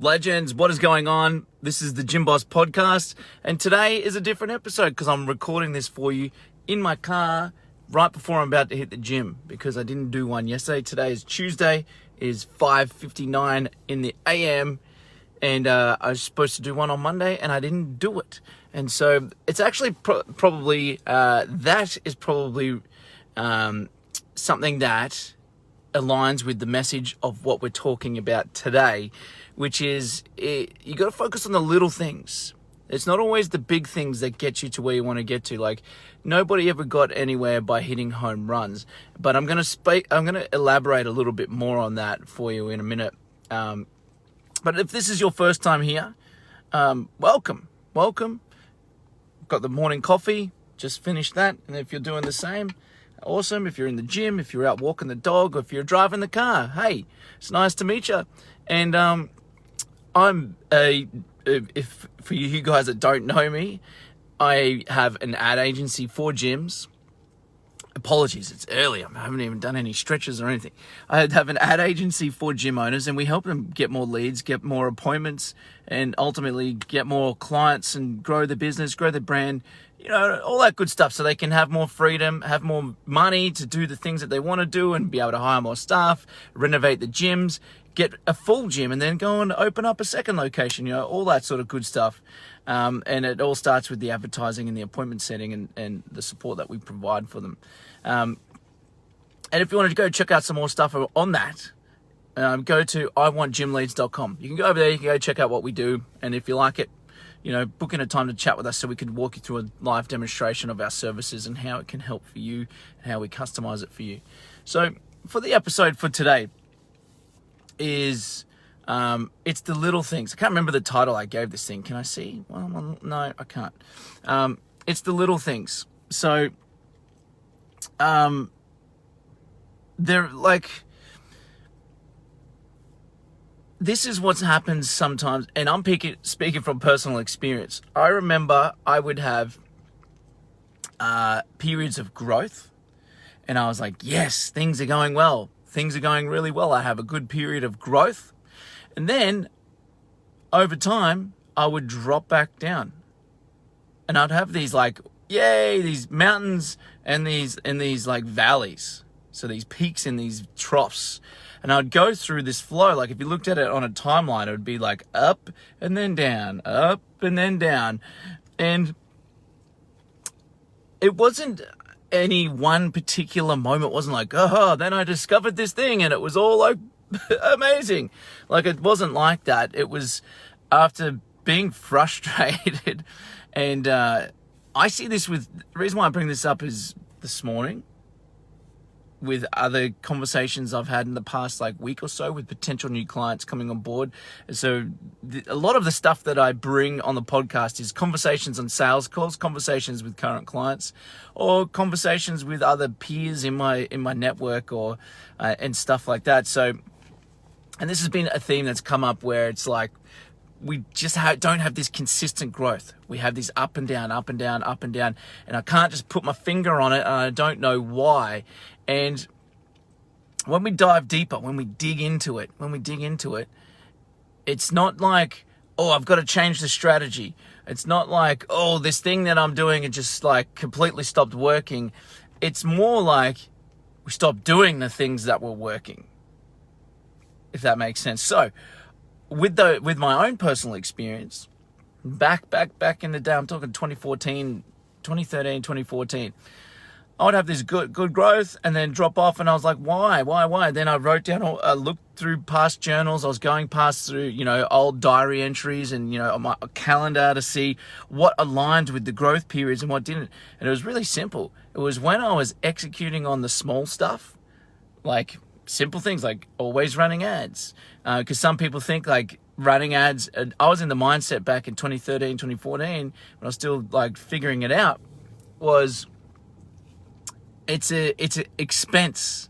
Legends, what is going on? This is the Gym Boss podcast, and today is a different episode because I'm recording this for you in my car right before I'm about to hit the gym because I didn't do one yesterday. Today is Tuesday, is 5:59 in the AM, and I was supposed to do one on Monday, and I didn't do it. And so it's actually probably something that aligns with the message of what we're talking about today, which is you got to focus on the little things. It's not always the big things that get you to where you want to get to. Like, nobody ever got anywhere by hitting home runs. But I'm going to elaborate a little bit more on that for you in a minute. But if this is your first time here, welcome. Got the morning coffee, just finished that. And if you're doing the same, awesome. If you're in the gym, if you're out walking the dog, or if you're driving the car, hey, it's nice to meet you. And if for you guys that don't know me, I have an ad agency for gyms. Apologies, it's early. I haven't even done any stretches or anything. I have an ad agency for gym owners, and we help them get more leads, get more appointments, and ultimately get more clients and grow the business, grow the brand, all that good stuff, so they can have more freedom, have more money to do the things that they want to do and be able to hire more staff, renovate the gyms, get a full gym, and then go and open up a second location, all that sort of good stuff. And it all starts with the advertising and the appointment setting and the support that we provide for them. And if you want to go check out some more stuff on that, go to iwantgymleads.com. You can go over there, you can go check out what we do, and if you like it, book in a time to chat with us so we can walk you through a live demonstration of our services and how it can help for you and how we customize it for you. So for the episode for today is, it's the little things. I can't remember the title I gave this thing. Can I see? Well, no, I can't. It's the little things. So, they're like, this is what happens sometimes, and I'm speaking from personal experience. I remember I would have periods of growth, and I was like, yes, things are going well. Things are going really well. I have a good period of growth. And then, over time, I would drop back down. And I'd have these these mountains and these like valleys. So these peaks and these troughs. And I'd go through this flow. Like, if you looked at it on a timeline, it would be like up and then down, up and then down. And it wasn't any one particular moment. Wasn't like, then I discovered this thing and it was all like amazing. Like, it wasn't like that. It was after being frustrated. And I see this the reason why I bring this up is this morning, with other conversations I've had in the past week or so with potential new clients coming on board. So a lot of the stuff that I bring on the podcast is conversations on sales calls, conversations with current clients, or conversations with other peers in my network, or and stuff like that. So, and this has been a theme that's come up where it's like, we just don't have this consistent growth. We have this up and down, up and down, up and down, and I can't just put my finger on it, and I don't know why. And when we dive deeper, when we dig into it, it's not like, I've got to change the strategy. It's not like, this thing that I'm doing, it just completely stopped working. It's more like we stopped doing the things that were working, if that makes sense. So with my own personal experience, back in the day, I'm talking 2013, 2014, I would have this good growth and then drop off, and I was like, why? Then I wrote down, I looked through past journals. I was going through, old diary entries and, on my calendar to see what aligned with the growth periods and what didn't. And it was really simple. It was when I was executing on the small stuff, like simple things like always running ads. Because some people think running ads, I was in the mindset back in 2013, 2014, when I was still figuring it out, was it's an expense.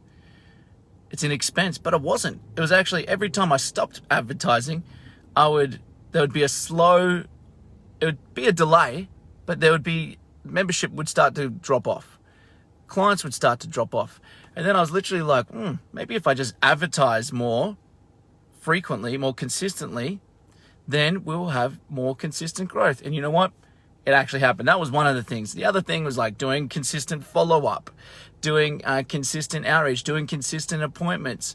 It's an expense, but it wasn't. It was actually every time I stopped advertising, there would be it would be a delay, but membership would start to drop off. Clients would start to drop off. And then I was literally like, maybe if I just advertise more frequently, more consistently, then we'll have more consistent growth. And you know what? It actually happened. That was one of the things. The other thing was like doing consistent follow-up, doing consistent outreach, doing consistent appointments,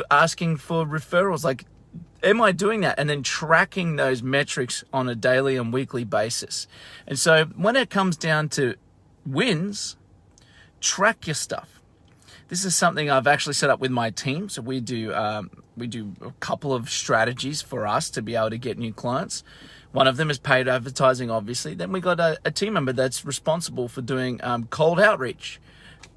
asking for referrals. Like, am I doing that? And then tracking those metrics on a daily and weekly basis. And so when it comes down to wins, track your stuff. This is something I've actually set up with my team. So we do a couple of strategies for us to be able to get new clients. One of them is paid advertising, obviously. Then we got a team member that's responsible for doing cold outreach,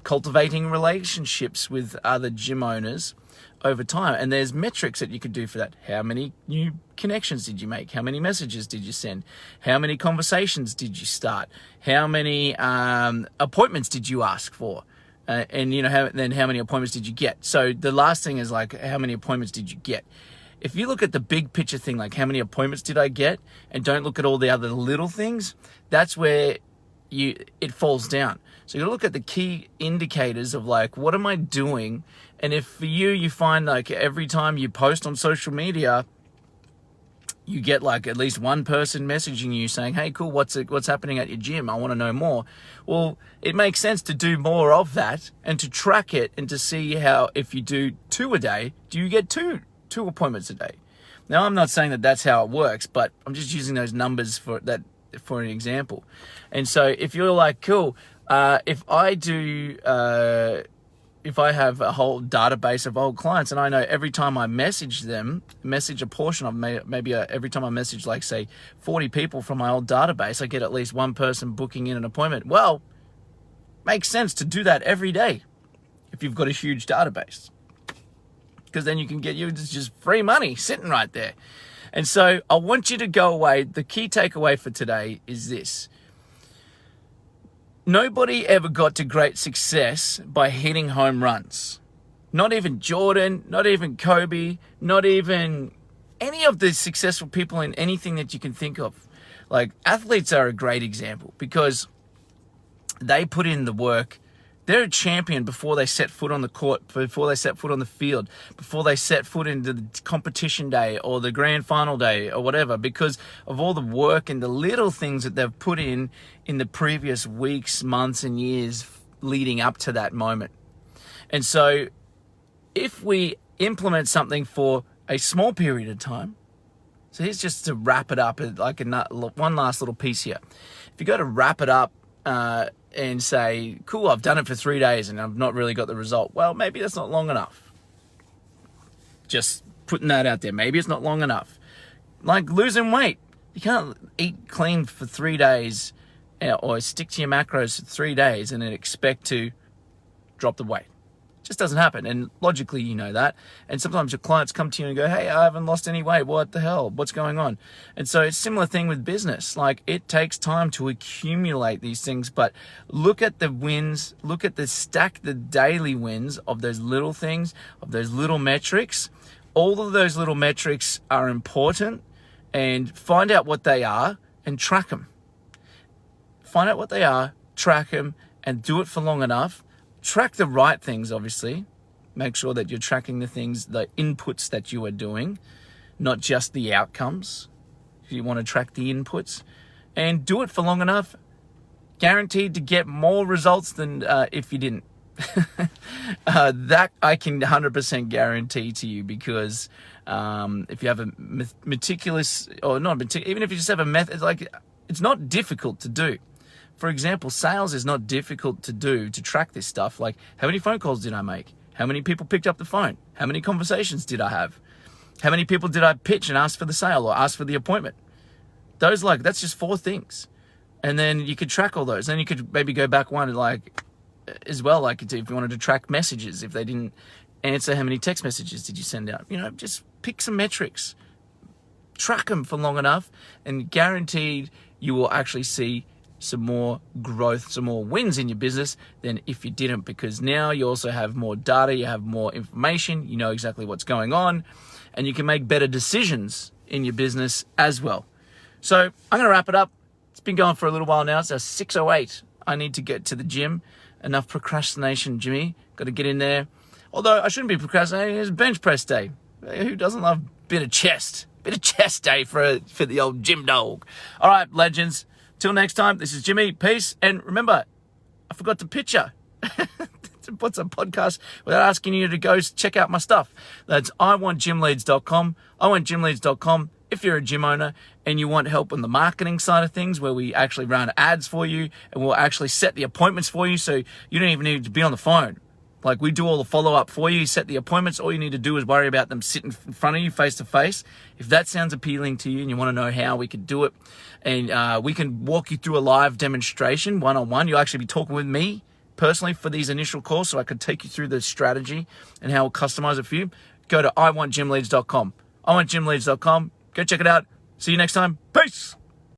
cultivating relationships with other gym owners over time. And there's metrics that you could do for that. How many new connections did you make? How many messages did you send? How many conversations did you start? How many appointments did you ask for? And you know, how many appointments did you get? So the last thing is like, how many appointments did you get? If you look at the big picture thing, like how many appointments did I get, and don't look at all the other little things, that's where it falls down. So you gotta look at the key indicators of like, what am I doing? And if for you find like every time you post on social media, you get like at least one person messaging you saying, hey, cool, what's happening at your gym? I want to know more. Well, it makes sense to do more of that and to track it and to see how, if you do 2 a day, do you get two appointments a day? Now, I'm not saying that that's how it works, but I'm just using those numbers for an example. And so if you're like, cool, if I have a whole database of old clients and I know every time I message a portion of maybe every time I message, like say 40 people from my old database, I get at least one person booking in an appointment. Well, makes sense to do that every day if you've got a huge database, because then you can get just free money sitting right there. And so I want you to go away. The key takeaway for today is this. Nobody ever got to great success by hitting home runs. Not even Jordan, not even Kobe, not even any of the successful people in anything that you can think of. Like, athletes are a great example because they put in the work. They're a champion before they set foot on the court, before they set foot on the field, before they set foot into the competition day or the grand final day or whatever, because of all the work and the little things that they've put in the previous weeks, months, and years leading up to that moment. And so if we implement something for a small period of time, so here's just to wrap it up, like one last little piece here. If you go to wrap it up, and say, cool, I've done it for 3 days and I've not really got the result. Well, maybe that's not long enough. Just putting that out there. Maybe it's not long enough. Like losing weight. You can't eat clean for 3 days or stick to your macros for 3 days and then expect to drop the weight. It just doesn't happen. And logically, you know that. And sometimes your clients come to you and go, hey, I haven't lost any weight. What the hell? What's going on? And so it's a similar thing with business. Like, it takes time to accumulate these things, but look at the wins, look at the daily wins of those little things, of those little metrics. All of those little metrics are important, and find out what they are and track them. Find out what they are, track them, and do it for long enough. Track the right things, obviously. Make sure that you're tracking the things, the inputs that you are doing, not just the outcomes. You want to track the inputs and do it for long enough. Guaranteed to get more results than if you didn't. That I can 100% guarantee to you, because if you have a meticulous, or not meticulous, even if you just have a method, like, it's not difficult to do. For example, sales is not difficult to do, to track this stuff. Like, how many phone calls did I make? How many people picked up the phone? How many conversations did I have? How many people did I pitch and ask for the sale or ask for the appointment? That's just 4 things. And then you could track all those. Then you could maybe go back one, like, as well, like if you wanted to track messages, if they didn't answer, how many text messages did you send out? Just pick some metrics, track them for long enough, and guaranteed you will actually see some more growth, some more wins in your business than if you didn't, because now you also have more data, you have more information, you know exactly what's going on, and you can make better decisions in your business as well. So I'm going to wrap it up. It's been going for a little while now. It's 6:08. I need to get to the gym. Enough procrastination, Jimmy. Got to get in there. Although I shouldn't be procrastinating. It's bench press day. Who doesn't love a bit of chest? Bit of chest day for the old gym dog. All right, legends. Till next time, this is Jimmy. Peace. And remember, I forgot to pitch you. To put some podcast without asking you to go check out my stuff. That's iwantgymleads.com. iwantgymleads.com. If you're a gym owner and you want help on the marketing side of things, where we actually run ads for you and we'll actually set the appointments for you, so you don't even need to be on the phone. Like, we do all the follow-up for you, set the appointments. All you need to do is worry about them sitting in front of you face to face. If that sounds appealing to you and you want to know how we could do it, and we can walk you through a live demonstration one-on-one. You'll actually be talking with me personally for these initial calls, so I could take you through the strategy and how we'll customize it for you. Go to iwantgymleads.com. iwantgymleads.com. Go check it out. See you next time. Peace.